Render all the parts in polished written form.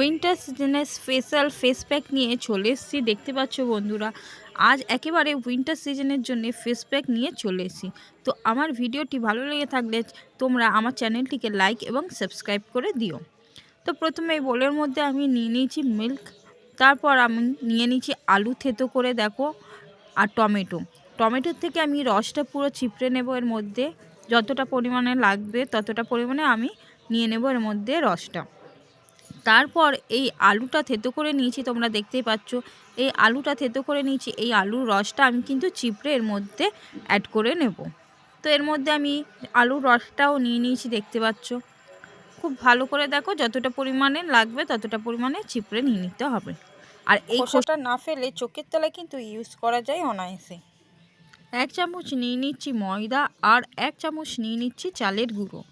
Winter সিজনের special face pack নিয়ে চলে এসেছি। দেখতে পাচ্ছ বন্ধুরা, আজ একেবারে উইন্টার সিজনের জন্য ফেস প্যাক নিয়ে চলে এসেছি। তো আমার ভিডিওটি ভালো লেগে থাকলে তোমরা আমার চ্যানেলটিকে লাইক এবং সাবস্ক্রাইব করে দিও। তো প্রথমে এই বোলের মধ্যে আমি নিয়ে নিয়েছি মিল্ক, তারপর আমি নিয়ে নিয়েছি আলু থেতো করে দেখো, আর টমেটোর থেকে আমি রসটা পুরো চিপড়ে নেব। এর মধ্যে যতটা পরিমাণে লাগবে ততটা পরিমাণে আমি নিয়ে নেব এর মধ্যে রসটা। তারপর এই আলুটা থেতো করে নিয়েছি, তোমরা দেখতেই পাচ্ছ এই আলুটা থেতো করে নিয়েছি। এই আলুর রসটা আমি কিন্তু চিপড়ে এর মধ্যে অ্যাড করে নেব। তো এর মধ্যে আমি আলুর রসটাও নিয়ে নিয়েছি, দেখতে পাচ্ছ। খুব ভালো করে দেখো, যতটা পরিমাণে লাগবে ততটা পরিমাণে চিপড়ে নিয়ে নিতে হবে। আর এই খোসাটা না ফেলে চোখের তলায় কিন্তু ইউজ করা যায় অনায়াসে। 1 চামচ নিয়ে নিচ্ছি ময়দা আর 1 চামচ নিয়ে নিচ্ছি চালের গুঁড়ো।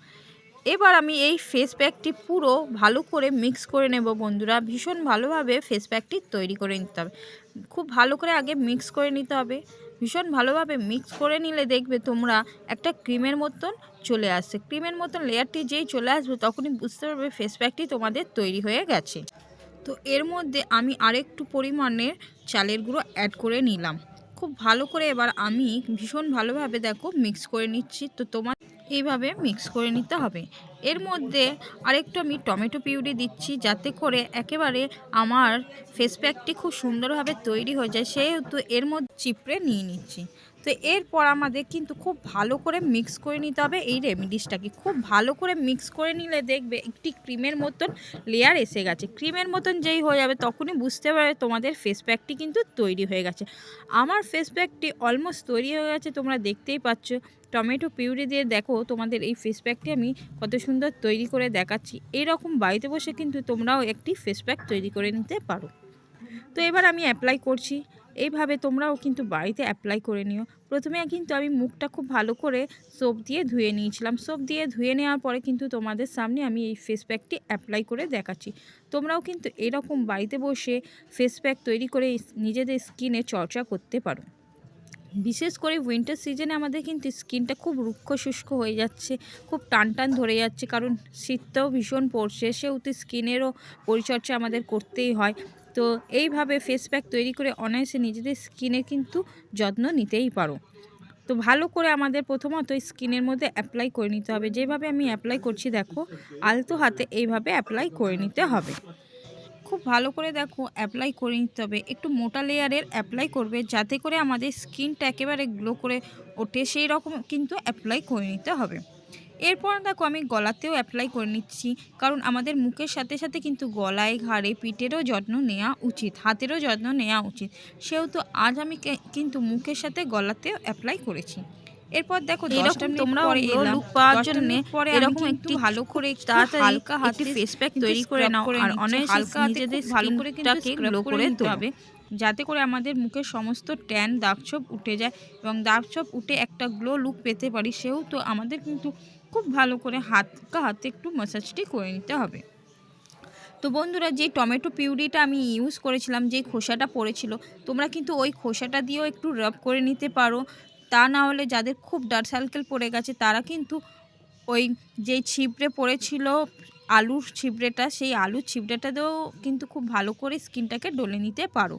এবার আমি এই ফেস প্যাকটি পুরো ভালো করে মিক্স করে নেব বন্ধুরা। ভীষণ ভালোভাবে ফেস প্যাকটি তৈরি করে নিতে হবে। খুব ভালো করে আগে মিক্স করে নিতে হবে। ভীষণ ভালোভাবে মিক্স করে নিলে দেখবে তোমরা একটা ক্রিমের মতন চলে আসছে। ক্রিমের মতন লেয়ারটি যেই চলে আসবে তখনই বুঝতে পারবে ফেস প্যাকটি তোমাদের তৈরি হয়ে গেছে। তো এর মধ্যে আমি আরেকটু পরিমাণের চালের গুঁড়ো অ্যাড করে নিলাম। খুব ভালো করে এবার আমি ভীষণ ভালোভাবে দেখো মিক্স করে নিচ্ছি। তো তোমার এইভাবে মিক্স করে নিতে হবে। এর মধ্যে আরেকটু আমি টমেটো পিউরি দিচ্ছি, যাতে করে একেবারে আমার ফেস প্যাকটি খুব সুন্দরভাবে তৈরি হয়ে যায়। সেহেতু এর মধ্যে চিপড়ে নিয়ে নিচ্ছি। তো এরপর আমাদের কিন্তু খুব ভালো করে মিক্স করে নিতে হবে এই রেমেডিসটাকে। খুব ভালো করে মিক্স করে নিলে দেখবে একটি ক্রিমের মতন লেয়ার এসে গেছে। ক্রিমের মতন যেই হয়ে যাবে তখনই বুঝতে পারবে তোমাদের ফেস প্যাকটি কিন্তু তৈরি হয়ে গেছে। আমার ফেস প্যাকটি অলমোস্ট তৈরি হয়ে গেছে, তোমরা দেখতেই পাচ্ছ। টমেটো পিউরি দিয়ে দেখো তোমাদের এই ফেস প্যাকটি আমি কত সুন্দর তৈরি করে দেখাচ্ছি। এইরকম বাড়িতে বসে কিন্তু তোমরাও একটি ফেস প্যাক তৈরি করে নিতে পারো। তো এবার আমি অ্যাপ্লাই করছি। এইভাবে তোমরাও কিন্তু বাড়িতে অ্যাপ্লাই করে নিও। প্রথমে কিন্তু আমি মুখটা খুব ভালো করে সোপ দিয়ে ধুয়ে নিয়েছিলাম। সোপ দিয়ে ধুয়ে নেওয়ার পরে কিন্তু তোমাদের সামনে আমি এই ফেস প্যাকটি অ্যাপ্লাই করে দেখাচ্ছি। তোমরাও কিন্তু এরকম বাড়িতে বসে ফেস প্যাক তৈরি করে নিজেদের স্কিনে চর্চা করতে পারো। বিশেষ করে উইন্টার সিজনে আমাদের কিন্তু স্কিনটা খুব রুক্ষ শুষ্ক হয়ে যাচ্ছে, খুব টান টান ধরে যাচ্ছে, কারণ শীতটাও ভীষণ পড়ছে। সেহেতু স্কিনেরও পরিচর্যা আমাদের করতেই হয়। তো এইভাবে ফেস প্যাক তৈরি করে অনায়াসে নিজেদের স্কিনে কিন্তু যত্ন নিতেই পারো। তো ভালো করে আমাদের প্রথমত স্কিনের মধ্যে অ্যাপ্লাই করে নিতে হবে। যেভাবে আমি অ্যাপ্লাই করছি দেখো, আলতো হাতে এইভাবে অ্যাপ্লাই করে নিতে হবে। খুব ভালো করে দেখো অ্যাপ্লাই করে নিতে হবে। একটু মোটা লেয়ারের অ্যাপ্লাই করবে, যাতে করে আমাদের স্কিনটা একেবারে গ্লো করে ওঠে, সেই রকম কিন্তু অ্যাপ্লাই করে নিতে হবে। এরপর দেখো আমি গলাতেও অ্যাপ্লাই করে নিচ্ছি, কারণ আমাদের মুখের সাথে সাথে কিন্তু গলায়, ঘাড়ে, পিঠেরও যত্ন নেওয়া উচিত, হাতেরও যত্ন নেওয়া উচিত। সেহেতু আজ আমি কিন্তু মুখের সাথে গলাতেও অ্যাপ্লাই করেছি। এরপর দেখো 10টা মিনিট পরে লুক পাওয়ার জন্য এরকম একটু ভালো করে তাড়াতাড়ি হালকা হাতে ফেস প্যাক তৈরি করে নাও। আর অনায়াসে নিজেদের ভালো করে কিন্তু গ্লো করে নিতে হবে, যাতে করে আমাদের মুখের সমস্ত ট্যান, দাগছোপ উঠে যায় এবং দাগছোপ উঠে একটা গ্লো লুক পেতে পারি। সেহেতু আমাদের কিন্তু খুব ভালো করে হালকা হাতে একটু ম্যাসাজটি করে নিতে হবে। তো বন্ধুরা, যে টমেটো পিউরিটা আমি ইউজ করেছিলাম, যেই খোসাটা পড়েছিল, তোমরা কিন্তু ওই খোসাটা দিয়েও একটু রাব করে নিতে পারো। তা না হলে যাদের খুব ডার্ক সার্কেল পড়ে গেছে তারা কিন্তু ওই যেই ছিবড়ে পড়েছিল আলুর ছিবড়েটা, সেই আলুর ছিবড়েটাতেও কিন্তু খুব ভালো করে স্কিনটাকে ডলে নিতে পারো,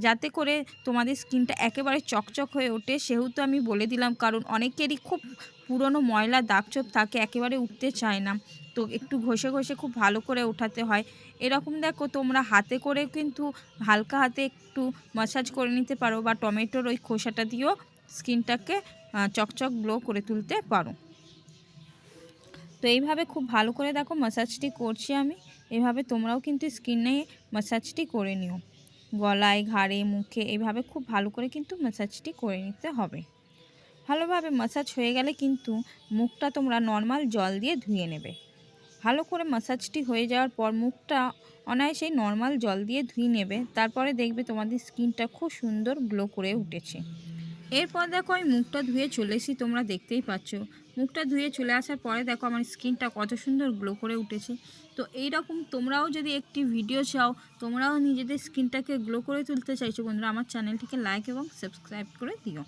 যাতে করে তোমাদের স্কিনটা একেবারে চকচক হয়ে ওঠে। সেহেতু আমি বলে দিলাম, কারণ অনেকেরই খুব পুরনো ময়লা দাগছোপ থাকে, একেবারে উঠতে চায় না। তো একটু ঘষে ঘষে খুব ভালো করে ওঠাতে হয়। এরকম দেখো তোমরা হাতে করে কিন্তু হালকা হাতে একটু ম্যাসাজ করে নিতে পারো, বা টমেটোর ওই খোসাটা দিয়েও স্কিনটাকে চকচক গ্লো করে তুলতে পারো। তো এইভাবে খুব ভালো করে দেখো ম্যাসাজটি করছি আমি। এভাবে তোমরাও কিন্তু স্কিনে ম্যাসাজটি করে নিও। গলায়, ঘাড়ে, মুখে এইভাবে খুব ভালো করে কিন্তু ম্যাসাজটি করে নিতে হবে। ভালোভাবে ম্যাসাজ হয়ে গেলে কিন্তু মুখটা তোমরা নর্মাল জল দিয়ে ধুয়ে নেবে। ভালো করে ম্যাসাজটি হয়ে যাওয়ার পর মুখটা অনায়াসেই নর্মাল জল দিয়ে ধুয়ে নেবে। তারপরে দেখবে তোমাদের স্কিনটা খুব সুন্দর গ্লো করে উঠেছে। এরপর দেখো আমি মুখটা ধুয়ে চলে এসেছি, তোমরা দেখতেই পাচ্ছ। মুখটা ধুয়ে চলে আসার পরে দেখো আমার স্কিনটা কত সুন্দর গ্লো করে উঠেছে। তো এইরকম তোমরাও যদি একটি ভিডিও চাও, তোমরাও নিজেদের স্কিনটাকে গ্লো করে তুলতে চাইছো বন্ধুরা, আমার চ্যানেলটিকে লাইক এবং সাবস্ক্রাইব করে দিও।